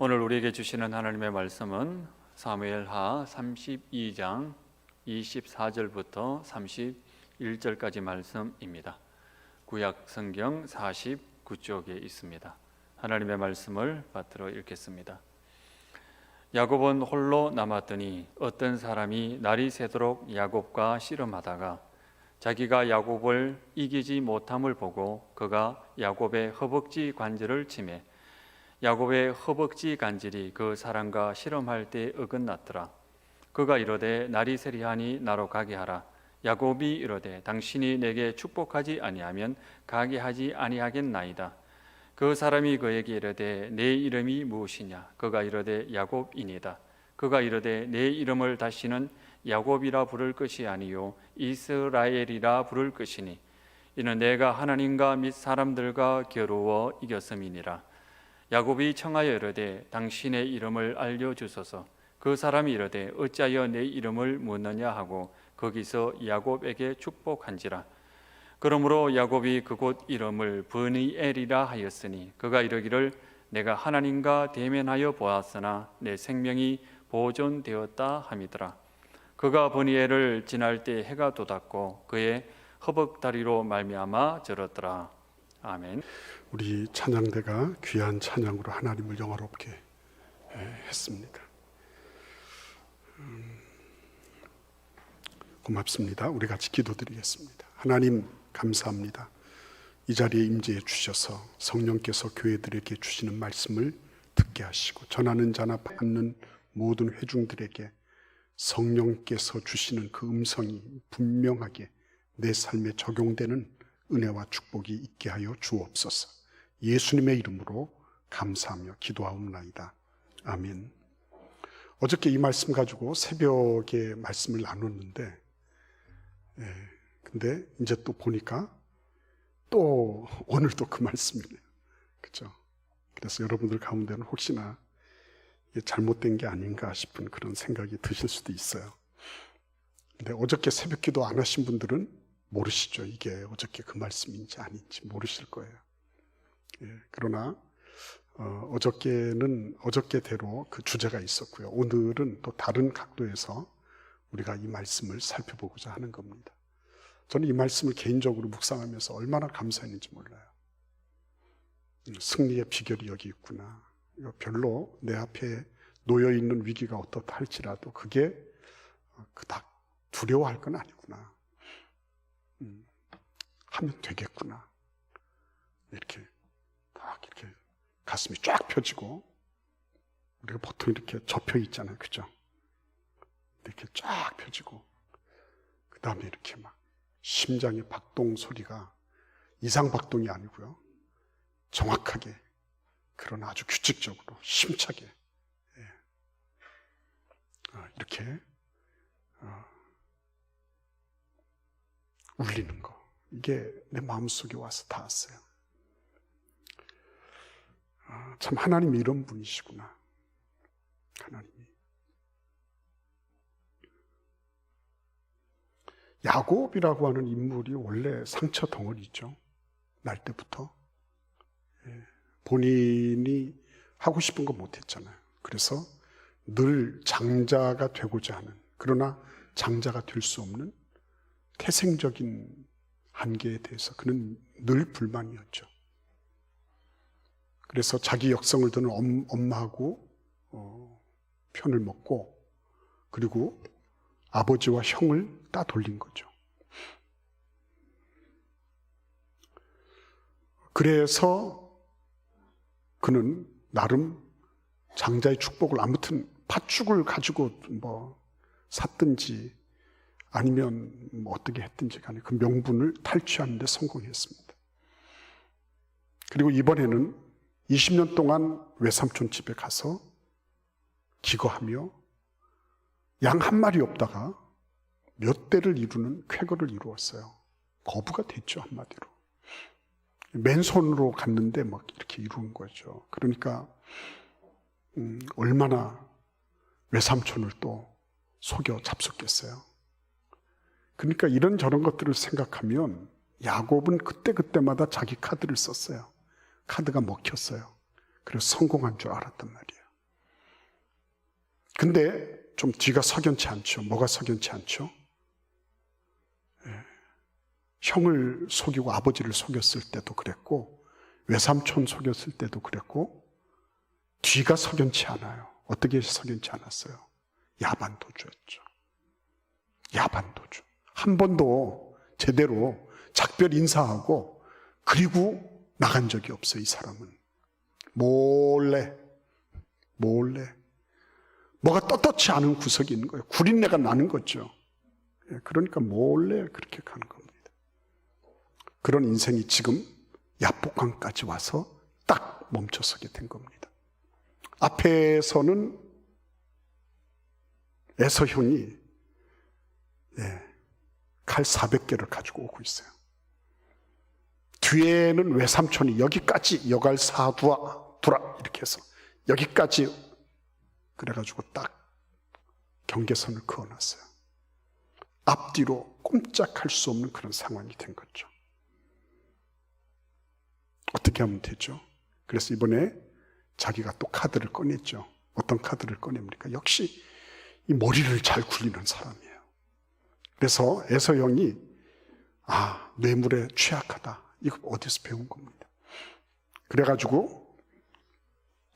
오늘 우리에게 주시는 하나님의 말씀은 사무엘하 32장 24절부터 31절까지 말씀입니다. 구약 성경 49쪽에 있습니다. 하나님의 말씀을 받들어 읽겠습니다. 야곱은 홀로 남았더니 어떤 사람이 날이 새도록 야곱과 씨름하다가 자기가 야곱을 이기지 못함을 보고 그가 야곱의 허벅지 관절을 치매 야곱의 허벅지 관절이 그 사람과 씨름할 때 어긋났더라. 그가 이르되 날이 새리하니 나로 가게 하라. 야곱이 이르되 당신이 내게 축복하지 아니하면 가게 하지 아니하겠나이다. 그 사람이 그에게 이르되 내 이름이 무엇이냐? 그가 이르되 야곱이니이다. 그가 이르되 내 이름을 다시는 야곱이라 부를 것이 아니요 이스라엘이라 부를 것이니 이는 내가 하나님과 및 사람들과 겨루어 이겼음이니라. 야곱이 청하여 이르되 당신의 이름을 알려주소서. 그 사람이 이르되 어찌하여 내 이름을 묻느냐 하고 거기서 야곱에게 축복한지라. 그러므로 야곱이 그곳 이름을 브니엘이라 하였으니 그가 이르기를 내가 하나님과 대면하여 보았으나 내 생명이 보존되었다 함이더라. 그가 브니엘을 지날 때 해가 돋았고 그의 허벅다리로 말미암아 절었더라. 아멘. 우리 찬양대가 귀한 찬양으로 하나님을 영화롭게 했습니다. 고맙습니다. 우리 같이 기도드리겠습니다. 하나님 감사합니다. 이 자리에 임재해 주셔서 성령께서 교회들에게 주시는 말씀을 듣게 하시고 전하는 자나 받는 모든 회중들에게 성령께서 주시는 그 음성이 분명하게 내 삶에 적용되는 은혜와 축복이 있게 하여 주옵소서. 예수님의 이름으로 감사하며 기도하옵나이다. 아멘. 어저께 이 말씀 가지고 새벽에 말씀을 나눴는데 근데 이제 또 보니까 또 오늘도 그 말씀이네요. 그렇죠? 그래서 여러분들 가운데는 혹시나 이게 잘못된 게 아닌가 싶은 그런 생각이 드실 수도 있어요. 근데 어저께 새벽 기도 안 하신 분들은 모르시죠. 이게 어저께 그 말씀인지 아닌지 모르실 거예요. 그러나 어저께는 어저께대로 그 주제가 있었고요. 오늘은 또 다른 각도에서 우리가 이 말씀을 살펴보고자 하는 겁니다. 저는 이 말씀을 개인적으로 묵상하면서 얼마나 감사했는지 몰라요. 승리의 비결이 여기 있구나. 별로 내 앞에 놓여있는 위기가 어떻다 할지라도 그게 그닥 두려워할 건 아니구나. 하면 되겠구나. 이렇게 딱 이렇게 가슴이 쫙 펴지고 우리가 보통 이렇게 접혀 있잖아요. 그죠? 이렇게 쫙 펴지고 그 다음에 이렇게 막 심장의 박동 소리가 이상 박동이 아니고요. 정확하게 그러나 아주 규칙적으로 힘차게 이렇게 울리는 거. 이게 내 마음속에 와서 닿았어요. 참 하나님이 이런 분이시구나. 하나님이. 야곱이라고 하는 인물이 원래 상처 덩어리죠. 날 때부터. 본인이 하고 싶은 거 못했잖아요. 그래서 늘 장자가 되고자 하는, 그러나 장자가 될 수 없는 태생적인 한계에 대해서 그는 늘 불만이었죠. 그래서 자기 역성을 두는 엄마하고 편을 먹고 그리고 아버지와 형을 따돌린 거죠. 그래서 그는 나름 장자의 축복을 아무튼 팥죽을 가지고 뭐 샀든지 아니면 뭐 어떻게 했든지 간에 그 명분을 탈취하는 데 성공했습니다. 그리고 이번에는 20년 동안 외삼촌 집에 가서 기거하며 양 한 마리 없다가 몇 대를 이루는 쾌거를 이루었어요. 거부가 됐죠, 한마디로. 맨손으로 갔는데 막 이렇게 이루는 거죠. 그러니까 얼마나 외삼촌을 또 속여 잡숫겠어요. 그러니까 이런저런 것들을 생각하면 야곱은 그때그때마다 자기 카드를 썼어요. 카드가 먹혔어요. 그래서 성공한 줄 알았단 말이에요. 근데 좀 뒤가 석연치 않죠. 뭐가 석연치 않죠? 형을 속이고 아버지를 속였을 때도 그랬고, 외삼촌 속였을 때도 그랬고, 뒤가 석연치 않아요. 어떻게 석연치 않았어요? 야반도주였죠. 야반도주. 한 번도 제대로 작별 인사하고 그리고 나간 적이 없어요. 이 사람은 몰래 뭐가 떳떳지 않은 구석이 있는 거예요. 구린내가 나는 거죠. 그러니까 몰래 그렇게 가는 겁니다. 그런 인생이 지금 야복강까지 와서 딱 멈춰서게 된 겁니다. 앞에서는 에서 형이 칼 400개를 가지고 오고 있어요. 뒤에는 외삼촌이 여기까지 여갈 사두라 이렇게 해서 여기까지 그래가지고 딱 경계선을 그어놨어요. 앞뒤로 꼼짝할 수 없는 그런 상황이 된 거죠. 어떻게 하면 되죠? 그래서 이번에 자기가 또 카드를 꺼냈죠. 어떤 카드를 꺼냅니까? 역시 이 머리를 잘 굴리는 사람이에요. 그래서 에서 형이 뇌물에 취약하다. 이거 어디서 배운 겁니다. 그래가지고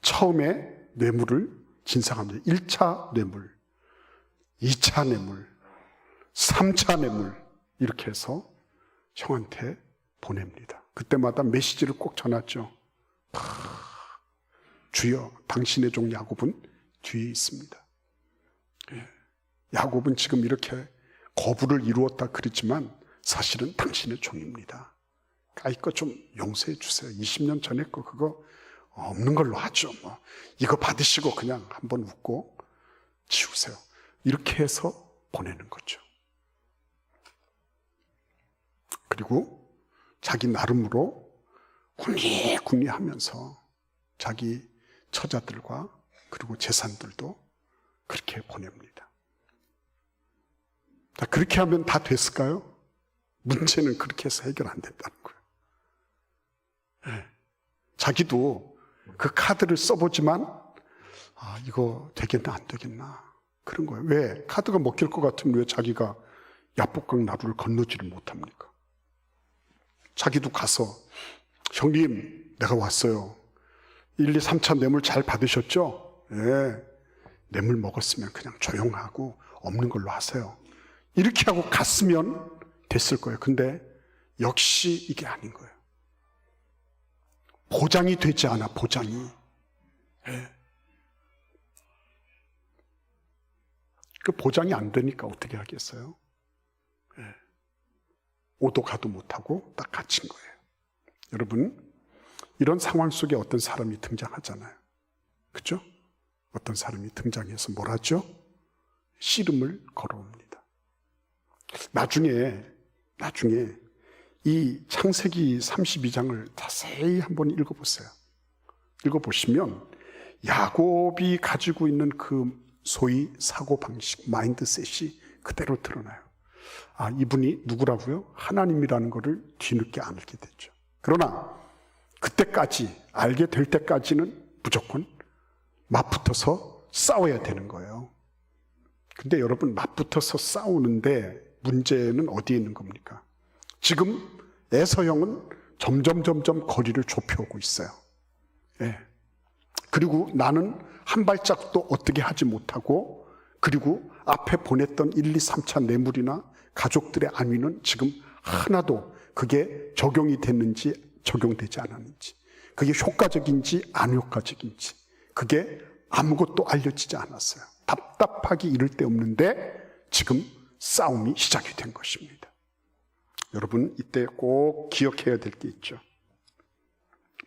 처음에 뇌물을 진상합니다. 1차 뇌물, 2차 뇌물, 3차 뇌물 이렇게 해서 형한테 보냅니다. 그때마다 메시지를 꼭 전하죠. 주여, 당신의 종 야곱은 뒤에 있습니다. 야곱은 지금 이렇게 거부를 이루었다 그랬지만 사실은 당신의 종입니다. 이거 좀 용서해 주세요. 20년 전에 거 그거 없는 걸로 하죠. 이거 받으시고 그냥 한번 웃고 치우세요. 이렇게 해서 보내는 거죠. 그리고 자기 나름으로 군리군리하면서 자기 처자들과 그리고 재산들도 그렇게 보냅니다. 그렇게 하면 다 됐을까요? 문제는 그렇게 해서 해결 안 된다는 거예요. 자기도 그 카드를 써보지만 이거 되겠나 안 되겠나 그런 거예요. 왜? 카드가 먹힐 것 같으면 왜 자기가 야복강 나루를 건너지를 못합니까? 자기도 가서 형님 내가 왔어요. 1, 2, 3차 뇌물 잘 받으셨죠? 예. 뇌물 먹었으면 그냥 조용하고 없는 걸로 하세요. 이렇게 하고 갔으면 됐을 거예요. 근데 역시 이게 아닌 거예요. 보장이 되지 않아, 보장이. 예. 그 보장이 안 되니까 어떻게 하겠어요? 예. 오도 가도 못하고 딱 갇힌 거예요. 여러분, 이런 상황 속에 어떤 사람이 등장하잖아요. 그렇죠? 어떤 사람이 등장해서 뭘 하죠? 씨름을 걸어옵니다. 나중에 이 창세기 32장을 자세히 한번 읽어보세요. 읽어보시면 야곱이 가지고 있는 그 소위 사고방식, 마인드셋이 그대로 드러나요. 이분이 누구라고요? 하나님이라는 것을 뒤늦게 알게 됐죠. 그러나 그때까지, 알게 될 때까지는 무조건 맞붙어서 싸워야 되는 거예요. 근데 여러분, 맞붙어서 싸우는데 문제는 어디에 있는 겁니까? 지금 에서형은 점점 거리를 좁혀오고 있어요. 예. 그리고 나는 한 발짝도 어떻게 하지 못하고, 그리고 앞에 보냈던 1, 2, 3차 뇌물이나 가족들의 안위는 지금 하나도 그게 적용이 됐는지 적용되지 않았는지, 그게 효과적인지 안 효과적인지, 그게 아무것도 알려지지 않았어요. 답답하기 이를 데 없는데 지금 싸움이 시작이 된 것입니다. 여러분, 이때 꼭 기억해야 될 게 있죠.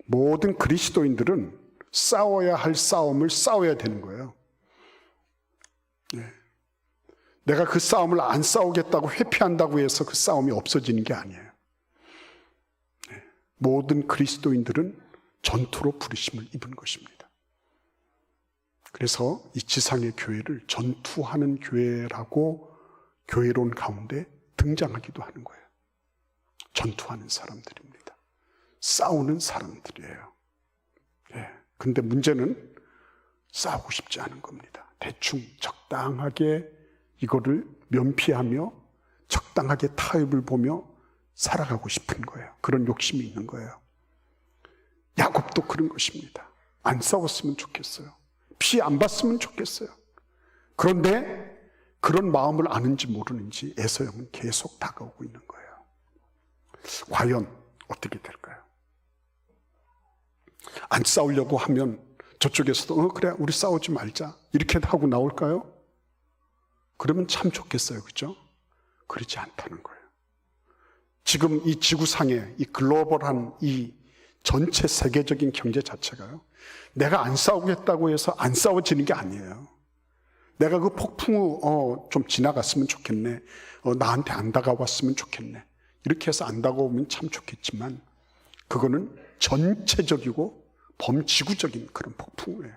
모든 그리스도인들은 싸워야 할 싸움을 싸워야 되는 거예요. 내가 그 싸움을 안 싸우겠다고 회피한다고 해서 그 싸움이 없어지는 게 아니에요. 모든 그리스도인들은 전투로 부르심을 입은 것입니다. 그래서 이 지상의 교회를 전투하는 교회라고 교회론 가운데 등장하기도 하는 거예요. 전투하는 사람들입니다. 싸우는 사람들이에요. 근데 문제는 싸우고 싶지 않은 겁니다. 대충 적당하게 이거를 면피하며 적당하게 타협을 보며 살아가고 싶은 거예요. 그런 욕심이 있는 거예요. 야곱도 그런 것입니다. 안 싸웠으면 좋겠어요. 피 안 봤으면 좋겠어요. 그런데 그런 마음을 아는지 모르는지 에서형은 계속 다가오고 있는 거예요. 과연 어떻게 될까요? 안 싸우려고 하면 저쪽에서도 그래 우리 싸우지 말자 이렇게 하고 나올까요? 그러면 참 좋겠어요. 그렇죠? 그렇지 않다는 거예요. 지금 이 지구상에 이 글로벌한 이 전체 세계적인 경제 자체가요, 내가 안 싸우겠다고 해서 안 싸워지는 게 아니에요. 내가 그 폭풍우 좀 지나갔으면 좋겠네, 나한테 안 다가왔으면 좋겠네, 이렇게 해서 안 다가오면 참 좋겠지만 그거는 전체적이고 범지구적인 그런 폭풍우예요.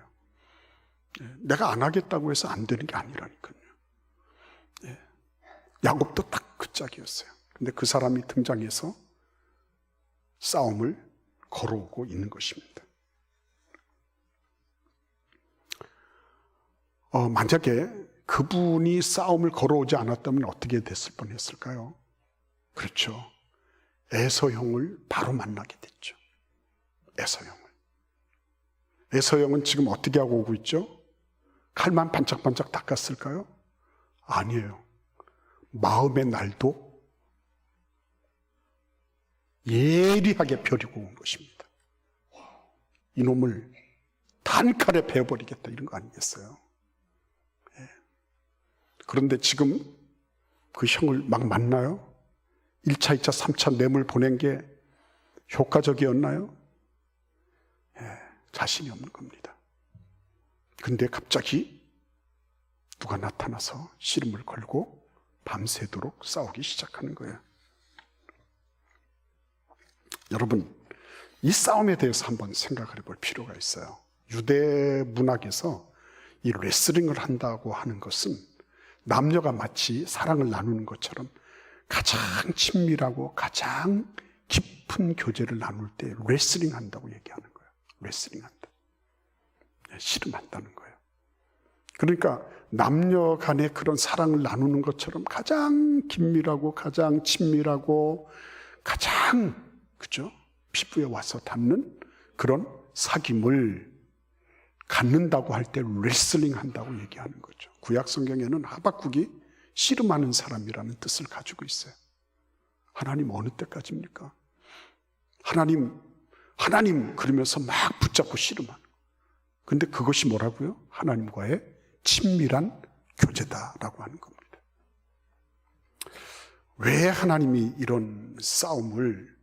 내가 안 하겠다고 해서 안 되는 게 아니라니까요. 야곱도 딱 그 짝이었어요. 근데 그 사람이 등장해서 싸움을 걸어오고 있는 것입니다. 만약에 그분이 싸움을 걸어오지 않았다면 어떻게 됐을 뻔했을까요? 그렇죠. 에서형을 바로 만나게 됐죠. 에서형은 지금 어떻게 하고 오고 있죠? 칼만 반짝반짝 닦았을까요? 아니에요. 마음의 날도 예리하게 벼리고 온 것입니다. 이놈을 단칼에 베어버리겠다 이런 거 아니겠어요? 그런데 지금 그 형을 막 만나요? 1차, 2차, 3차 뇌물 보낸 게 효과적이었나요? 자신이 없는 겁니다. 근데 갑자기 누가 나타나서 씨름을 걸고 밤새도록 싸우기 시작하는 거예요. 여러분, 이 싸움에 대해서 한번 생각을 해볼 필요가 있어요. 유대 문학에서 이 레슬링을 한다고 하는 것은 남녀가 마치 사랑을 나누는 것처럼 가장 친밀하고 가장 깊은 교제를 나눌 때 레슬링 한다고 얘기하는 거예요. 레슬링 한다. 씨름한다는 거예요. 그러니까 남녀 간의 그런 사랑을 나누는 것처럼 가장 긴밀하고 가장 친밀하고 가장, 그죠? 피부에 와서 닿는 그런 사귐을 갖는다고 할 때 레슬링 한다고 얘기하는 거죠. 구약 성경에는 하박국이 씨름하는 사람이라는 뜻을 가지고 있어요. 하나님 어느 때까지입니까? 하나님 그러면서 막 붙잡고 씨름하는. 근데 그것이 뭐라고요? 하나님과의 친밀한 교제다라고 하는 겁니다. 왜 하나님이 이런 싸움을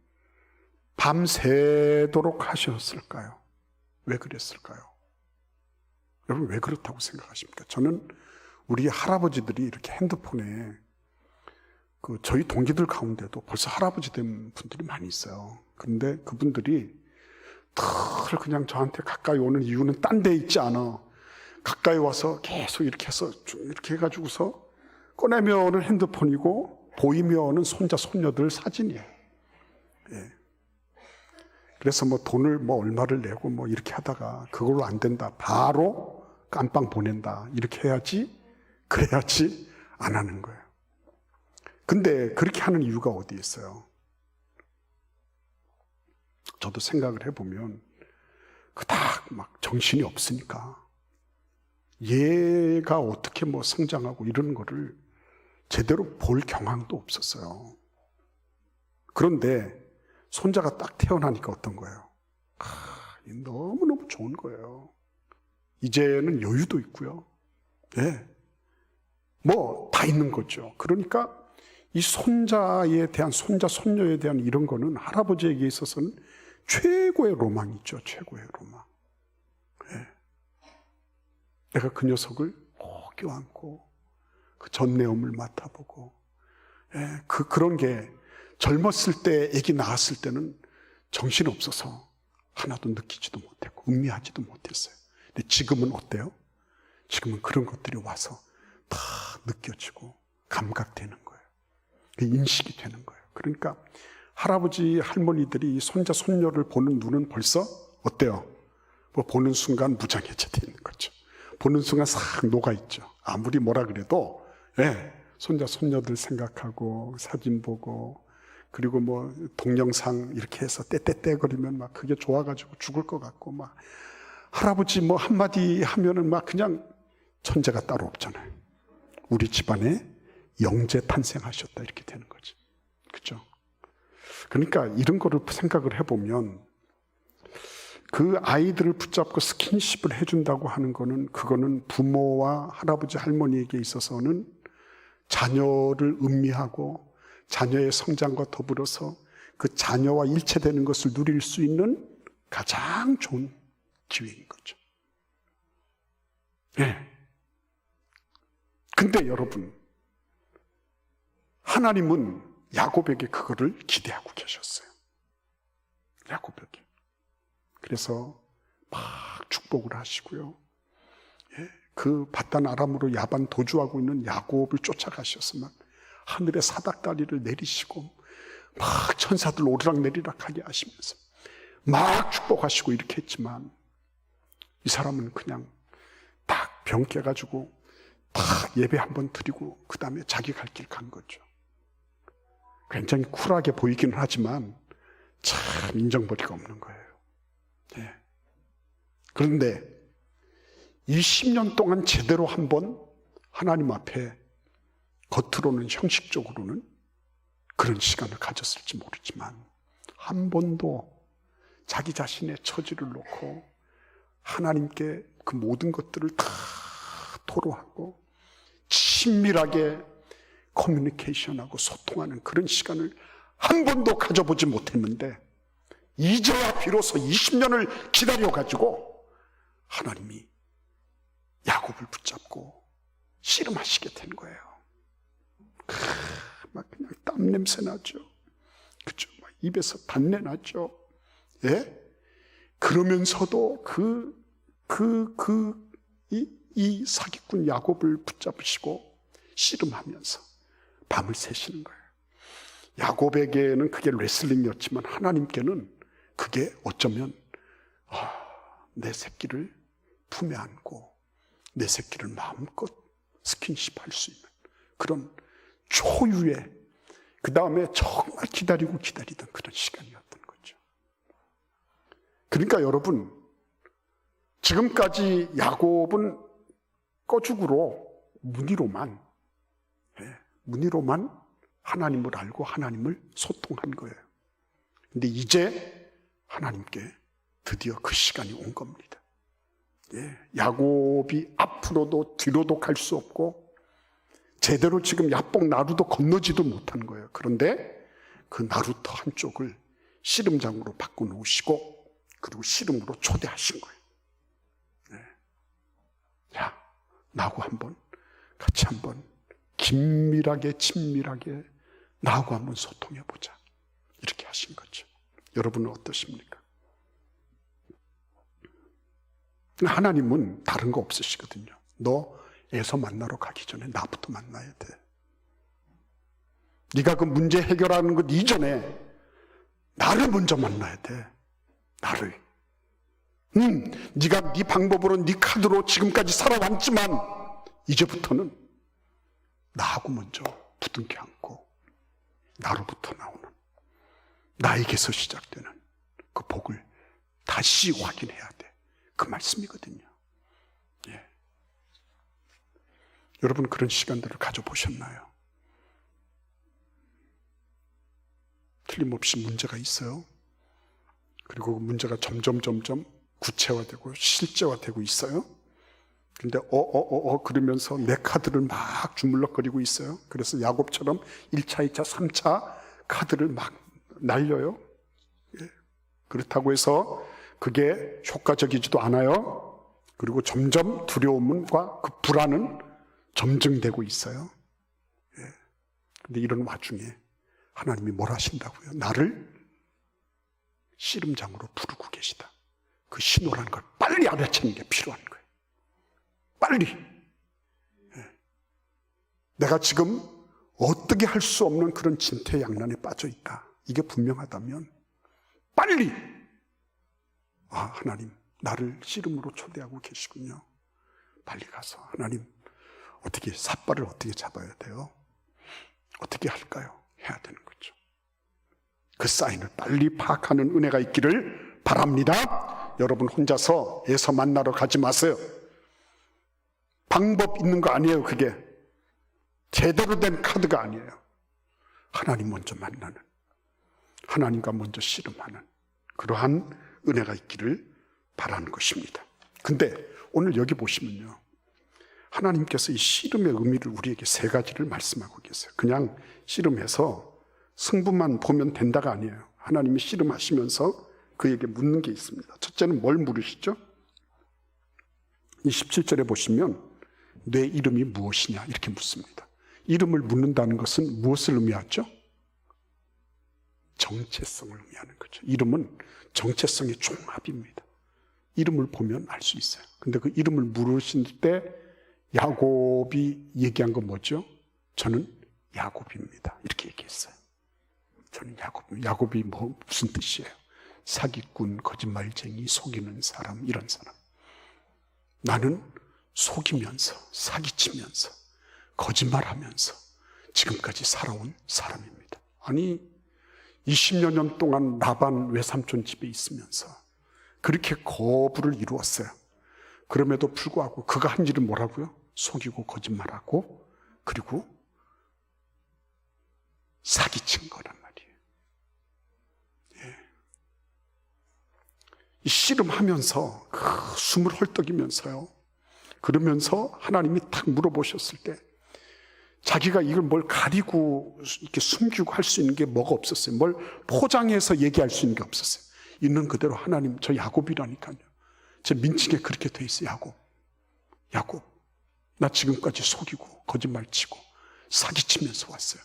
밤새도록 하셨을까요? 왜 그랬을까요? 여러분 왜 그렇다고 생각하십니까? 저는 우리 할아버지들이 이렇게 핸드폰에 저희 동기들 가운데도 벌써 할아버지 된 분들이 많이 있어요. 그런데 그분들이 늘 그냥 저한테 가까이 오는 이유는 딴 데 있지 않아. 가까이 와서 계속 이렇게 해서 이렇게 해가지고서 꺼내면은 핸드폰이고 보이면은 손자 손녀들 사진이에요. 예. 그래서 돈을 얼마를 내고 이렇게 하다가 그걸로 안 된다. 바로 깜빵 보낸다. 이렇게 해야지. 그래야지 안 하는 거예요. 근데 그렇게 하는 이유가 어디 있어요? 저도 생각을 해보면 그닥 막 정신이 없으니까 얘가 어떻게 성장하고 이런 거를 제대로 볼 경황도 없었어요. 그런데 손자가 딱 태어나니까 어떤 거예요? 너무너무 좋은 거예요. 이제는 여유도 있고요. 예. 다 있는 거죠. 그러니까 이 손자에 대한, 손자, 손녀에 대한 이런 거는 할아버지에게 있어서는 최고의 로망이죠. 최고의 로망. 예. 내가 그 녀석을 꼭 껴안고 그 전내음을 맡아보고, 예. 그런 게 젊었을 때, 아기 낳았을 때는 정신없어서 하나도 느끼지도 못했고 음미하지도 못했어요. 근데 지금은 어때요? 지금은 그런 것들이 와서 다 느껴지고 감각되는 거예요. 인식이 되는 거예요. 그러니까 할아버지, 할머니들이 손자, 손녀를 보는 눈은 벌써 어때요? 보는 순간 무장해제되어 있는 거죠. 보는 순간 싹 녹아있죠. 아무리 뭐라 그래도 손자 손녀들 생각하고 사진 보고 그리고 뭐 동영상 이렇게 해서 떼떼떼거리면 막 그게 좋아가지고 죽을 것 같고 막 할아버지 뭐 한마디 하면은 막 그냥 천재가 따로 없잖아요. 우리 집안에 영재 탄생하셨다 이렇게 되는 거지. 그죠? 그러니까 이런 거를 생각을 해보면 그 아이들을 붙잡고 스킨십을 해준다고 하는 거는 그거는 부모와 할아버지 할머니에게 있어서는 자녀를 음미하고 자녀의 성장과 더불어서 그 자녀와 일체되는 것을 누릴 수 있는 가장 좋은 기회인 거죠. 근데 여러분, 하나님은 야곱에게 그거를 기대하고 계셨어요. 야곱에게. 그래서 막 축복을 하시고요. 그 바단 아람으로 야반 도주하고 있는 야곱을 쫓아가셔서 막 하늘의 사닥다리를 내리시고 막 천사들 오르락내리락 하게 하시면서 막 축복하시고 이렇게 했지만 이 사람은 그냥 딱 병 깨가지고 딱 예배 한번 드리고 그 다음에 자기 갈 길 간 거죠. 굉장히 쿨하게 보이기는 하지만 참 인정벌이가 없는 거예요. 그런데 이 10년 동안 제대로 한번 하나님 앞에 겉으로는 형식적으로는 그런 시간을 가졌을지 모르지만 한 번도 자기 자신의 처지를 놓고 하나님께 그 모든 것들을 다 토로하고 친밀하게 커뮤니케이션하고 소통하는 그런 시간을 한 번도 가져보지 못했는데 이제야 비로소 20년을 기다려가지고 하나님이 야곱을 붙잡고 씨름하시게 된 거예요. 막 그냥 땀 냄새 나죠. 그죠? 막 입에서 단내 나죠. 그러면서도 이 사기꾼 야곱을 붙잡으시고 씨름하면서 밤을 새시는 거예요. 야곱에게는 그게 레슬링이었지만 하나님께는 그게 어쩌면 내 새끼를 품에 안고 내 새끼를 마음껏 스킨십 할 수 있는 그런 초유의 그 다음에 정말 기다리던 그런 시간이었던 거죠. 그러니까 여러분, 지금까지 야곱은 꺼죽으로 무늬로만 하나님을 알고 하나님을 소통한 거예요. 근데 이제 하나님께 드디어 그 시간이 온 겁니다. 야곱이 앞으로도 뒤로도 갈 수 없고 제대로 지금 야복 나루도 건너지도 못한 거예요. 그런데 그 나루터 한쪽을 씨름장으로 바꿔놓으시고 그리고 씨름으로 초대하신 거예요. 야, 나하고 같이 한번 긴밀하게 친밀하게 나하고 한번 소통해보자. 이렇게 하신 거죠. 여러분은 어떠십니까? 하나님은 다른 거 없으시거든요. 너 에서 만나러 가기 전에 나부터 만나야 돼. 네가 그 문제 해결하는 것 이전에 나를 먼저 만나야 돼. 나를. 네가 네 방법으로 네 카드로 지금까지 살아왔지만 이제부터는 나하고 먼저 부둥켜 안고 나로부터 나오는 나에게서 시작되는 그 복을 다시 확인해야 돼. 그 말씀이거든요. 여러분 그런 시간들을 가져보셨나요? 틀림없이 문제가 있어요. 그리고 그 문제가 점점 구체화되고 실제화되고 있어요. 근데 그러면서 내 카드를 막 주물럭거리고 있어요. 그래서 야곱처럼 1차, 2차, 3차 카드를 막 날려요. 그렇다고 해서 그게 효과적이지도 않아요. 그리고 점점 두려움과 그 불안은 점증되고 있어요. 근데 이런 와중에 하나님이 뭘 하신다고요? 나를 씨름장으로 부르고 계시다. 그 신호라는 걸 빨리 알아채는 게 필요한 거예요. 빨리. 내가 지금 어떻게 할 수 없는 그런 진퇴양난에 빠져 있다. 이게 분명하다면 빨리 하나님 나를 씨름으로 초대하고 계시군요. 빨리 가서 하나님 어떻게 삿발을 어떻게 잡아야 돼요? 어떻게 할까요? 해야 되는 거죠. 그 사인을 빨리 파악하는 은혜가 있기를 바랍니다. 여러분 혼자서 예서 만나러 가지 마세요. 방법 있는 거 아니에요. 그게 제대로 된 카드가 아니에요. 하나님 먼저 만나는, 하나님과 먼저 씨름하는 그러한 은혜가 있기를 바라는 것입니다. 근데 오늘 여기 보시면요, 하나님께서 이 씨름의 의미를 우리에게 세 가지를 말씀하고 계세요. 그냥 씨름해서 승부만 보면 된다가 아니에요. 하나님이 씨름하시면서 그에게 묻는 게 있습니다. 첫째는 뭘 물으시죠? 이 17절에 보시면 내 이름이 무엇이냐 이렇게 묻습니다. 이름을 묻는다는 것은 무엇을 의미하죠? 정체성을 의미하는 거죠. 이름은 정체성의 종합입니다. 이름을 보면 알 수 있어요. 근데 그 이름을 물으실 때 야곱이 얘기한 건 뭐죠? 저는 야곱입니다. 이렇게 얘기했어요. 저는 야곱이 무슨 뜻이에요? 사기꾼, 거짓말쟁이, 속이는 사람, 이런 사람. 나는 속이면서, 사기치면서, 거짓말하면서 지금까지 살아온 사람입니다. 아니 20여 년 동안 라반 외삼촌 집에 있으면서 그렇게 거부를 이루었어요. 그럼에도 불구하고 그가 한 일은 뭐라고요? 속이고 거짓말하고 그리고 사기친 거란 말이에요. 예. 이 씨름하면서 숨을 헐떡이면서요, 그러면서 하나님이 딱 물어보셨을 때 자기가 이걸 뭘 가리고 이렇게 숨기고 할 수 있는 게 뭐가 없었어요. 뭘 포장해서 얘기할 수 있는 게 없었어요. 있는 그대로 하나님, 저 야곱이라니까요. 제 민증에 그렇게 돼 있어요. 야곱, 나 지금까지 속이고 거짓말치고 사기치면서 왔어요.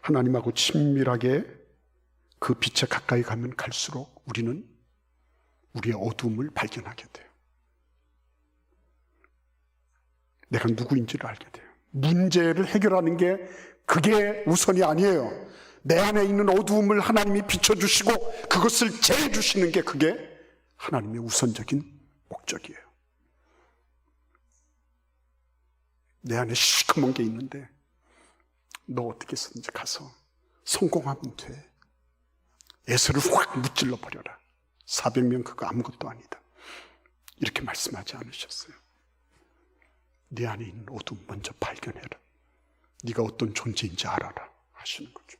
하나님하고 친밀하게 그 빛에 가까이 가면 갈수록 우리는 우리의 어두움을 발견하게 돼요. 내가 누구인지를 알게 돼요. 문제를 해결하는 게 그게 우선이 아니에요. 내 안에 있는 어두움을 하나님이 비춰주시고 그것을 제해주시는 게 그게 하나님의 우선적인 목적이에요. 내 안에 시커먼 게 있는데 너 어떻게 해서든지 가서 성공하면 돼. 에서를 확 무찔러 버려라. 400명 그거 아무것도 아니다. 이렇게 말씀하지 않으셨어요. 네 안에 있는 어둠 먼저 발견해라. 네가 어떤 존재인지 알아라 하시는 거죠.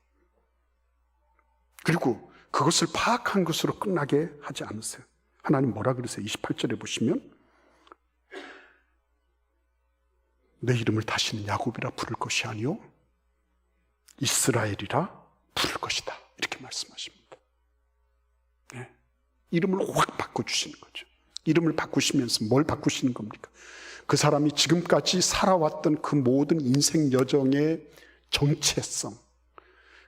그리고 그것을 파악한 것으로 끝나게 하지 않으세요. 하나님 뭐라 그러세요? 28절에 보시면 내 이름을 다시는 야곱이라 부를 것이 아니요 이스라엘이라 부를 것이다. 이렇게 말씀하십니다. 네. 이름을 확 바꿔주시는 거죠. 이름을 바꾸시면서 뭘 바꾸시는 겁니까? 그 사람이 지금까지 살아왔던 그 모든 인생 여정의 정체성,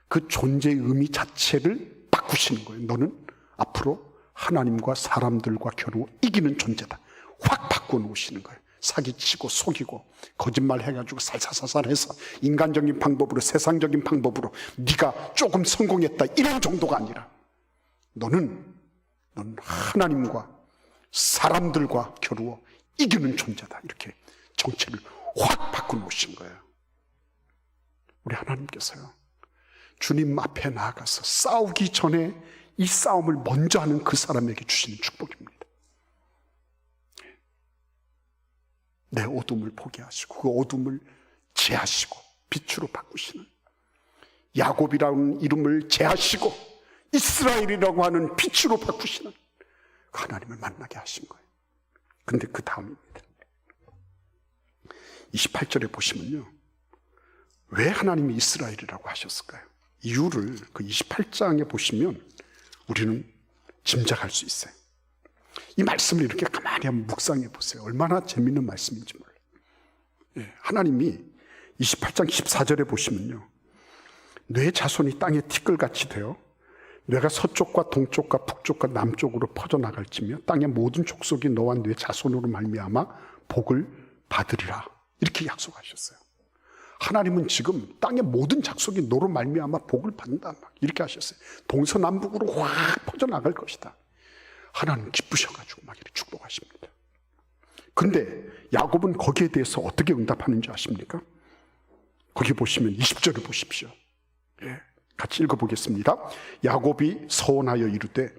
그 존재의 의미 자체를 바꾸시는 거예요. 너는 앞으로 하나님과 사람들과 겨루 이기는 존재다. 확 바꿔놓으시는 거예요. 사기치고 속이고 거짓말 해가지고 살살살살해서 인간적인 방법으로, 세상적인 방법으로 네가 조금 성공했다 이런 정도가 아니라 너는 하나님과 사람들과 겨루어 이기는 존재다. 이렇게 정체를 확 바꿔놓으신 거예요. 우리 하나님께서요, 주님 앞에 나아가서 싸우기 전에 이 싸움을 먼저 하는 그 사람에게 주시는 축복입니다. 내 어둠을 보게 하시고 그 어둠을 제하시고 빛으로 바꾸시는, 야곱이라는 이름을 제하시고 이스라엘이라고 하는 빛으로 바꾸시는 하나님을 만나게 하신 거예요. 근데 그 다음입니다. 28절에 보시면요, 왜 하나님이 이스라엘이라고 하셨을까요? 이유를 그 28장에 보시면 우리는 짐작할 수 있어요. 이 말씀을 이렇게 가만히 한번 묵상해 보세요. 얼마나 재밌는 말씀인지 몰라요. 예, 하나님이 28장 14절에 보시면요, 뇌 자손이 땅에 티끌같이 되어 뇌가 서쪽과 동쪽과 북쪽과 남쪽으로 퍼져나갈지며 땅의 모든 족속이 너와 뇌 자손으로 말미암아 복을 받으리라. 이렇게 약속하셨어요. 하나님은 지금 땅의 모든 족속이 너로 말미암아 복을 받는다. 이렇게 하셨어요. 동서남북으로 확 퍼져나갈 것이다. 하나님 기쁘셔가지고 막 이렇게 축복하십니다. 그런데 야곱은 거기에 대해서 어떻게 응답하는지 아십니까? 거기 보시면 20절을 보십시오. 예, 같이 읽어보겠습니다. 야곱이 서원하여 이르되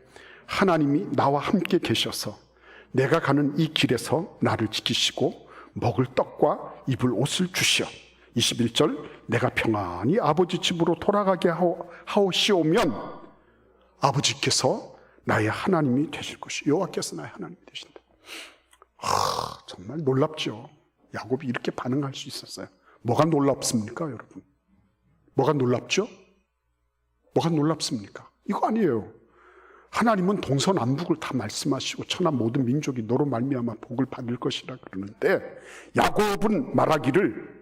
하나님이 나와 함께 계셔서 내가 가는 이 길에서 나를 지키시고 먹을 떡과 입을 옷을 주시어 21절 내가 평안히 아버지 집으로 돌아가게 하오시오면 아버지께서 나의 하나님이 되실 것이 여호와께서 나의 하나님이 되신다. 정말 놀랍죠. 야곱이 이렇게 반응할 수 있었어요. 뭐가 놀랍습니까, 여러분? 뭐가 놀랍죠? 뭐가 놀랍습니까? 이거 아니에요. 하나님은 동서남북을 다 말씀하시고 천하 모든 민족이 너로 말미암아 복을 받을 것이라 그러는데 야곱은 말하기를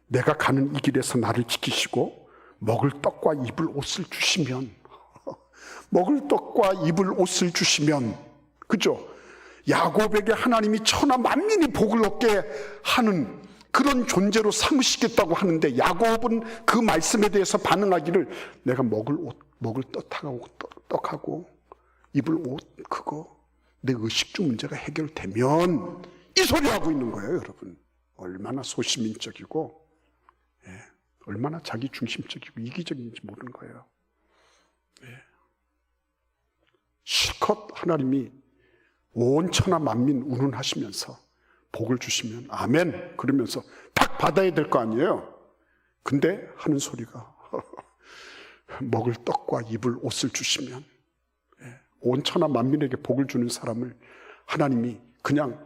내가 가는 이 길에서 나를 지키시고 먹을 떡과 입을 옷을 주시면 먹을 떡과 입을 옷을 주시면 그죠? 야곱에게 하나님이 천하 만민이 복을 얻게 하는 그런 존재로 삼으시겠다고 하는데 야곱은 그 말씀에 대해서 반응하기를 내가 먹을 옷, 먹을 떡하고 입을 옷 그거 내 의식주 문제가 해결되면 이 소리 하고 있는 거예요, 여러분. 얼마나 소시민적이고 얼마나 자기 중심적이고 이기적인지 모르는 거예요. 실컷 하나님이 온 천하 만민 운운하시면서 복을 주시면 아멘 그러면서 딱 받아야 될 거 아니에요. 근데 하는 소리가 먹을 떡과 입을 옷을 주시면 온 천하 만민에게 복을 주는 사람을 하나님이 그냥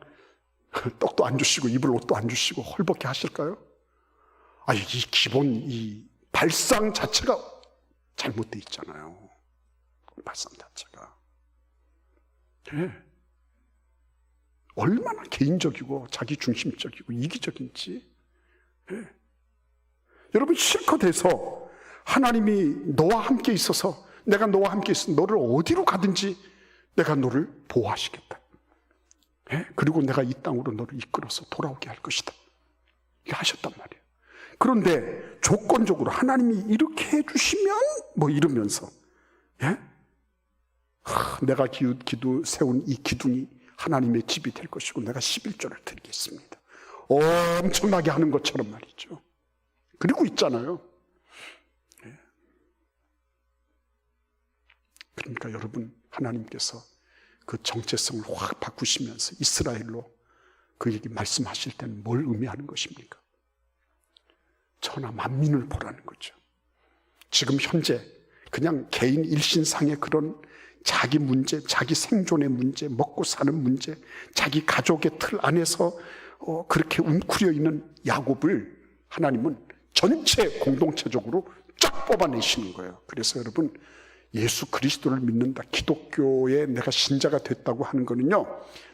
떡도 안 주시고 입을 옷도 안 주시고 헐벗게 하실까요? 이 기본 이 발상 자체가 잘못되어 있잖아요. 발상 자체가 얼마나 개인적이고 자기중심적이고 이기적인지. 여러분 실컷 해서 하나님이 너와 함께 있어서 내가 너와 함께 있어 너를 어디로 가든지 내가 너를 보호하시겠다. 그리고 내가 이 땅으로 너를 이끌어서 돌아오게 할 것이다. 이렇게 하셨단 말이에요. 그런데 조건적으로 하나님이 이렇게 해주시면 뭐 이러면서 내가 세운 이 기둥이 하나님의 집이 될 것이고 내가 11조를 드리겠습니다. 엄청나게 하는 것처럼 말이죠. 그리고 있잖아요. 그러니까 여러분 하나님께서 그 정체성을 확 바꾸시면서 이스라엘로 그에게 말씀하실 때는 뭘 의미하는 것입니까? 천하 만민을 보라는 거죠. 지금 현재 그냥 개인 일신상의 그런 자기 문제, 자기 생존의 문제, 먹고 사는 문제, 자기 가족의 틀 안에서 그렇게 웅크려 있는 야곱을 하나님은 전체 공동체적으로 쫙 뽑아내시는 거예요. 그래서 여러분 예수 그리스도를 믿는다, 기독교에 내가 신자가 됐다고 하는 거는요,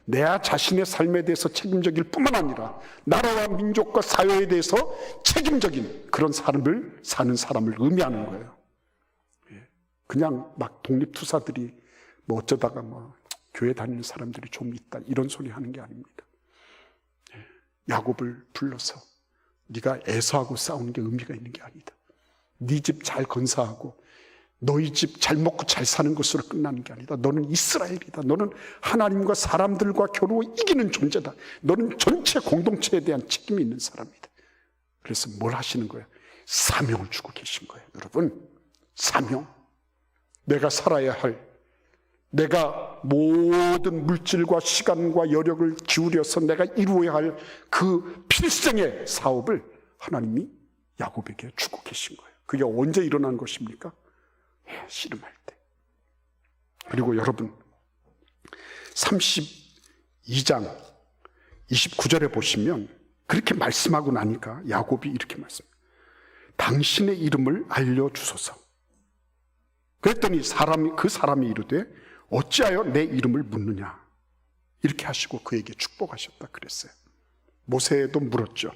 내 자신의 삶에 대해서 책임적일 뿐만 아니라 나라와 민족과 사회에 대해서 책임적인 그런 삶을 사는 사람을 의미하는 거예요. 그냥 막 독립투사들이 뭐 어쩌다가 뭐 교회 다니는 사람들이 좀 있다 이런 소리 하는 게 아닙니다. 야곱을 불러서 네가 에서하고 싸우는 게 의미가 있는 게 아니다. 네 집 잘 건사하고 너희 집 잘 먹고 잘 사는 것으로 끝나는 게 아니다. 너는 이스라엘이다. 너는 하나님과 사람들과 겨루어 이기는 존재다. 너는 전체 공동체에 대한 책임이 있는 사람이다. 그래서 뭘 하시는 거예요? 사명을 주고 계신 거예요. 여러분, 사명. 내가 살아야 할, 내가 모든 물질과 시간과 여력을 기울여서 내가 이루어야 할 그 필생의 사업을 하나님이 야곱에게 주고 계신 거예요. 그게 언제 일어난 것입니까? 씨름할 때. 그리고 여러분 32장 29절에 보시면 그렇게 말씀하고 나니까 야곱이 이렇게 말씀합니다. 당신의 이름을 알려주소서. 그랬더니 그 사람이 이르되 어찌하여 내 이름을 묻느냐 이렇게 하시고 그에게 축복하셨다 그랬어요. 모세도 물었죠.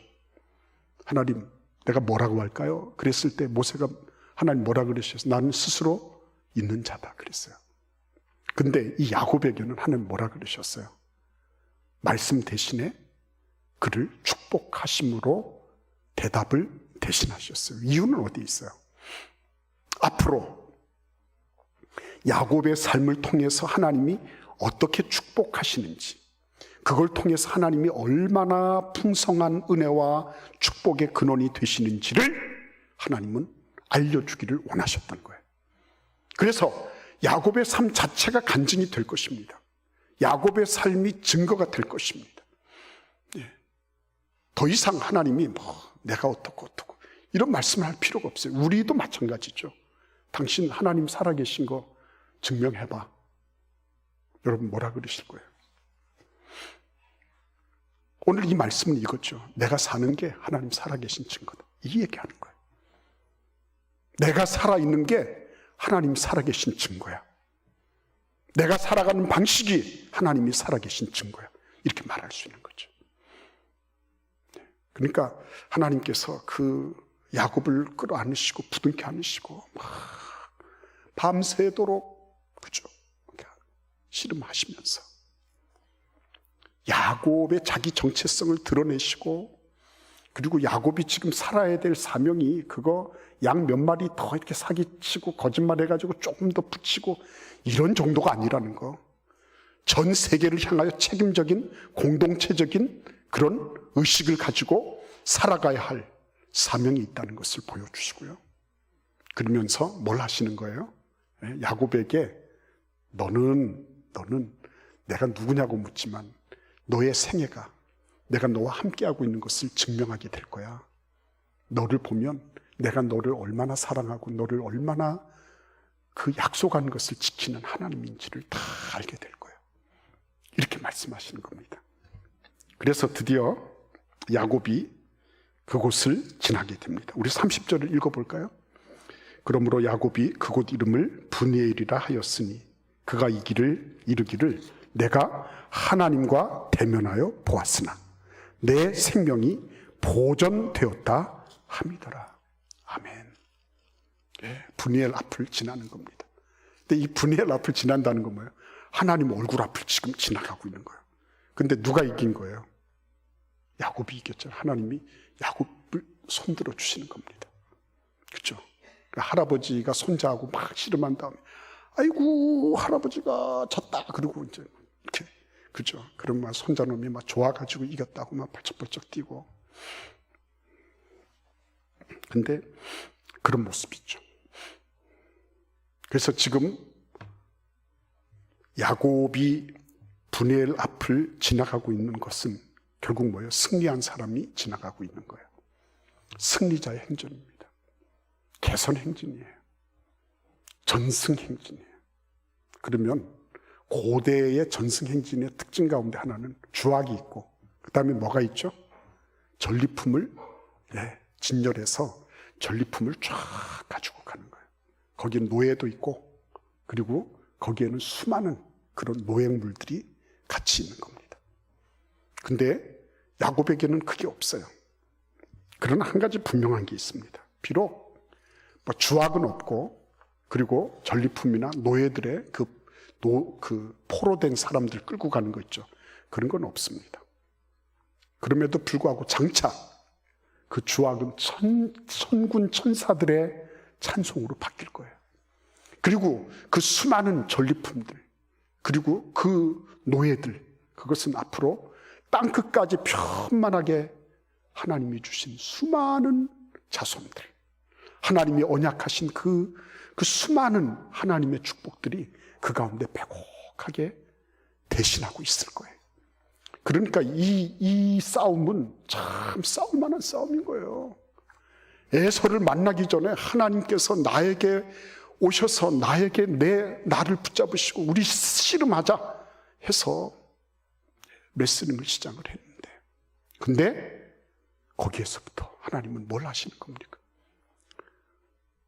하나님 내가 뭐라고 할까요? 그랬을 때 모세가 하나님 뭐라 그러셨어요? 나는 스스로 있는 자다 그랬어요. 근데 이 야곱에게는 하나님 뭐라 그러셨어요? 말씀 대신에 그를 축복하심으로 대답을 대신하셨어요. 이유는 어디 있어요? 앞으로 야곱의 삶을 통해서 하나님이 어떻게 축복하시는지, 그걸 통해서 하나님이 얼마나 풍성한 은혜와 축복의 근원이 되시는지를 하나님은 알려주기를 원하셨던 거예요. 그래서 야곱의 삶 자체가 간증이 될 것입니다. 야곱의 삶이 증거가 될 것입니다. 더 이상 하나님이 내가 어떻고 이런 말씀을 할 필요가 없어요. 우리도 마찬가지죠. 당신 하나님 살아계신 거 증명해봐. 여러분 뭐라 그러실 거예요? 오늘 이 말씀은 이거죠. 내가 사는 게 하나님 살아계신 증거다. 이 얘기하는 거예요. 내가 살아있는 게 하나님 살아계신 증거야. 내가 살아가는 방식이 하나님이 살아계신 증거야. 이렇게 말할 수 있는 거죠. 그러니까 하나님께서 그 야곱을 끌어안으시고 부둥켜 안으시고 막 밤새도록 그죠? 씨름하시면서 야곱의 자기 정체성을 드러내시고, 그리고 야곱이 지금 살아야 될 사명이 그거 양 몇 마리 더 이렇게 사기치고 거짓말해가지고 조금 더 붙이고 이런 정도가 아니라는 거. 전 세계를 향하여 책임적인 공동체적인 그런 의식을 가지고 살아가야 할 사명이 있다는 것을 보여주시고요. 그러면서 뭘 하시는 거예요? 야곱에게 너는 내가 누구냐고 묻지만 너의 생애가 내가 너와 함께하고 있는 것을 증명하게 될 거야. 너를 보면 내가 너를 얼마나 사랑하고 너를 얼마나 그 약속한 것을 지키는 하나님인지를 다 알게 될 거야. 이렇게 말씀하시는 겁니다. 그래서 드디어 야곱이 그곳을 지나게 됩니다. 우리 30절을 읽어볼까요? 그러므로 야곱이 그곳 이름을 브니엘이라 하였으니 그가 이르기를 내가 하나님과 대면하여 보았으나 내 생명이 보존되었다 함이더라. 아멘. 브니엘 앞을 지나는 겁니다. 근데 이 브니엘 앞을 지난다는 건 뭐예요? 하나님 얼굴 앞을 지금 지나가고 있는 거예요. 근데 누가 이긴 거예요? 야곱이 이겼잖아요. 하나님이 야곱을 손들어 주시는 겁니다. 그렇죠? 그러니까 할아버지가 손자하고 막 씨름한 다음에 아이고 할아버지가 졌다 그러고 이제 이렇게 그죠? 그럼 막 손자놈이 막 좋아가지고 이겼다고 막 벌쩍벌쩍 뛰고. 근데 그런 모습이죠. 그래서 지금 야곱이 브니엘 앞을 지나가고 있는 것은 결국 뭐예요? 승리한 사람이 지나가고 있는 거예요. 승리자의 행진입니다. 개선 행진이에요. 전승 행진이에요. 그러면 고대의 전승 행진의 특징 가운데 하나는 주악이 있고, 그 다음에 뭐가 있죠? 전리품을 진열해서 전리품을 쫙 가지고 가는 거예요. 거기는 노예도 있고, 그리고 거기에는 수많은 그런 노획물들이 같이 있는 겁니다. 근데 야곱에게는 그게 없어요. 그러나 한 가지 분명한 게 있습니다. 비록 뭐 주악은 없고, 그리고 전리품이나 노예들의 그 포로된 사람들 끌고 가는 거 있죠. 그런 건 없습니다. 그럼에도 불구하고 장차 그 주악은 천군 천사들의 찬송으로 바뀔 거예요. 그리고 그 수많은 전리품들, 그리고 그 노예들, 그것은 앞으로 땅끝까지 편만하게 하나님이 주신 수많은 자손들, 하나님이 언약하신 그 수많은 하나님의 축복들이 그 가운데 빼곡하게 대신하고 있을 거예요. 그러니까 이 싸움은 참 싸울 만한 싸움인 거예요. 에서를 만나기 전에 하나님께서 나에게 오셔서 나에게 나를 붙잡으시고 우리 씨름하자 해서 레슬링을 시작을 했는데, 근데 거기에서부터 하나님은 뭘 하시는 겁니까?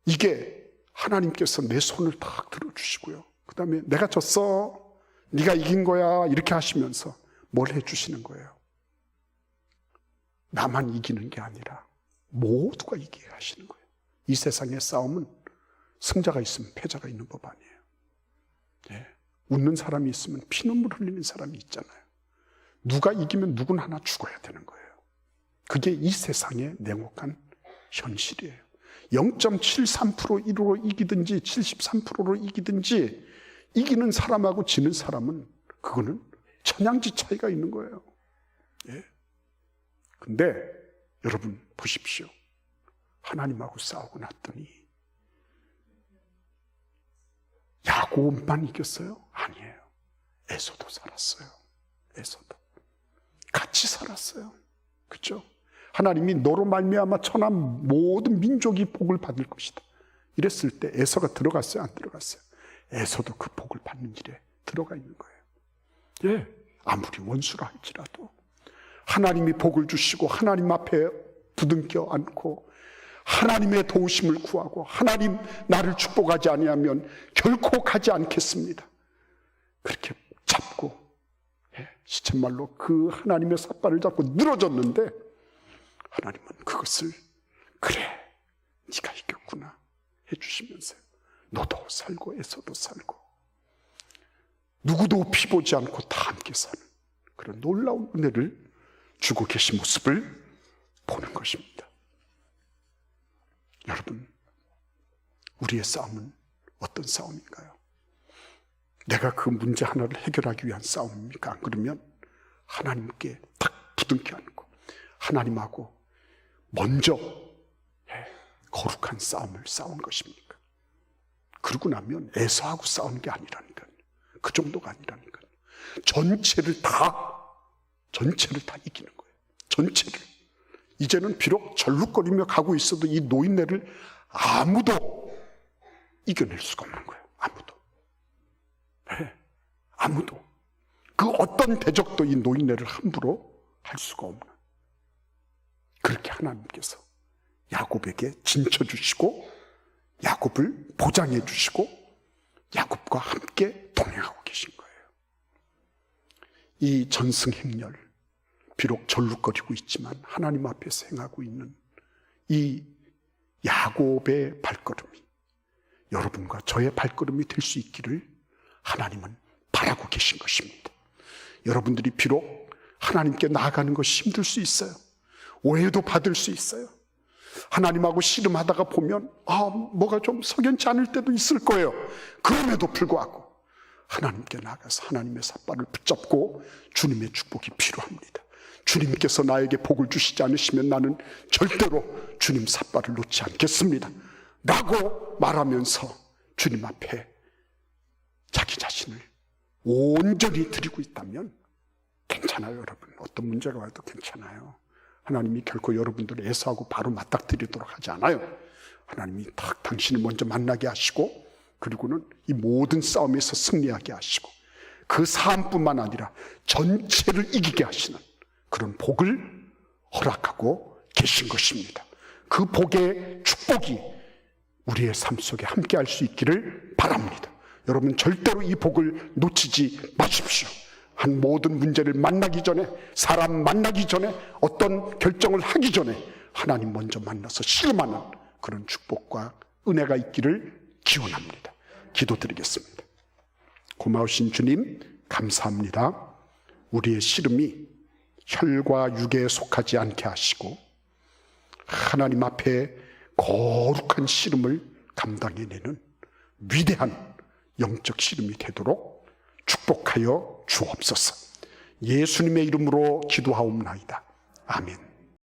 이게 하나님께서 내 손을 딱 들어주시고요, 그 다음에 내가 졌어, 네가 이긴 거야, 이렇게 하시면서 뭘 해주시는 거예요? 나만 이기는 게 아니라 모두가 이기게 하시는 거예요. 이 세상의 싸움은 승자가 있으면 패자가 있는 법 아니에요. 웃는 사람이 있으면 피눈물 흘리는 사람이 있잖아요. 누가 이기면 누군 하나 죽어야 되는 거예요. 그게 이 세상의 냉혹한 현실이에요. 0.73%로 이기든지 73%로 이기든지, 이기는 사람하고 지는 사람은 그거는 천양지 차이가 있는 거예요. 예. 근데 여러분 보십시오. 하나님하고 싸우고 났더니 야곱만 이겼어요? 아니에요. 에서도 살았어요. 에서도 같이 살았어요. 그렇죠? 하나님이 너로 말미암아 천하 모든 민족이 복을 받을 것이다. 이랬을 때 에서가 들어갔어요? 안 들어갔어요? 에서도 그 복을 받는 일에 들어가 있는 거예요. 예, 아무리 원수라 할지라도 하나님이 복을 주시고 하나님 앞에 부둥켜 안고 하나님의 도우심을 구하고 하나님 나를 축복하지 아니하면 결코 가지 않겠습니다. 그렇게 잡고 시쳇말로 그 하나님의 삿발을 잡고 늘어졌는데 하나님은 그것을 그래 네가 이겼구나 해주시면서 너도 살고 에서도 살고 누구도 피보지 않고 다 함께 사는 그런 놀라운 은혜를 주고 계신 모습을 보는 것입니다. 여러분, 우리의 싸움은 어떤 싸움인가요? 내가 그 문제 하나를 해결하기 위한 싸움입니까? 안 그러면 하나님께 딱 부둥켜 안고 하나님하고 먼저 거룩한 싸움을 싸운 것입니까? 그러고 나면 에서하고 싸우는 게 아니라니까요. 그 정도가 아니라니까요. 전체를 다 이기는 거예요. 전체를. 이제는 비록 절룩거리며 가고 있어도 이 노인네를 아무도 이겨낼 수가 없는 거예요. 아무도. 네, 아무도. 그 어떤 대적도 이 노인네를 함부로 할 수가 없는. 그렇게 하나님께서 야곱에게 진쳐주시고 야곱을 보장해 주시고 야곱과 함께 동행하고 계신 거예요. 이 전승행렬 비록 절룩거리고 있지만 하나님 앞에서 행하고 있는 이 야곱의 발걸음이 여러분과 저의 발걸음이 될 수 있기를 하나님은 바라고 계신 것입니다. 여러분들이 비록 하나님께 나아가는 것이 힘들 수 있어요. 오해도 받을 수 있어요. 하나님하고 씨름하다가 보면 뭐가 좀 석연치 않을 때도 있을 거예요. 그럼에도 불구하고 하나님께 나가서 하나님의 삿발을 붙잡고 주님의 축복이 필요합니다. 주님께서 나에게 복을 주시지 않으시면 나는 절대로 주님 삿발을 놓지 않겠습니다 라고 말하면서 주님 앞에 자기 자신을 온전히 드리고 있다면 괜찮아요. 여러분, 어떤 문제가 와도 괜찮아요. 하나님이 결코 여러분들을 애서하고 바로 맞닥뜨리도록 하지 않아요. 하나님이 딱 당신을 먼저 만나게 하시고 그리고는 이 모든 싸움에서 승리하게 하시고 그 삶뿐만 아니라 전체를 이기게 하시는 그런 복을 허락하고 계신 것입니다. 그 복의 축복이 우리의 삶 속에 함께 할 수 있기를 바랍니다. 여러분, 절대로 이 복을 놓치지 마십시오. 한 모든 문제를 만나기 전에, 사람 만나기 전에, 어떤 결정을 하기 전에 하나님 먼저 만나서 씨름하는 그런 축복과 은혜가 있기를 기원합니다. 기도드리겠습니다. 고마우신 주님, 감사합니다. 우리의 씨름이 혈과 육에 속하지 않게 하시고 하나님 앞에 거룩한 씨름을 감당해내는 위대한 영적 씨름이 되도록 축복하여 주옵소서. 예수님의 이름으로 기도하옵나이다. 아멘.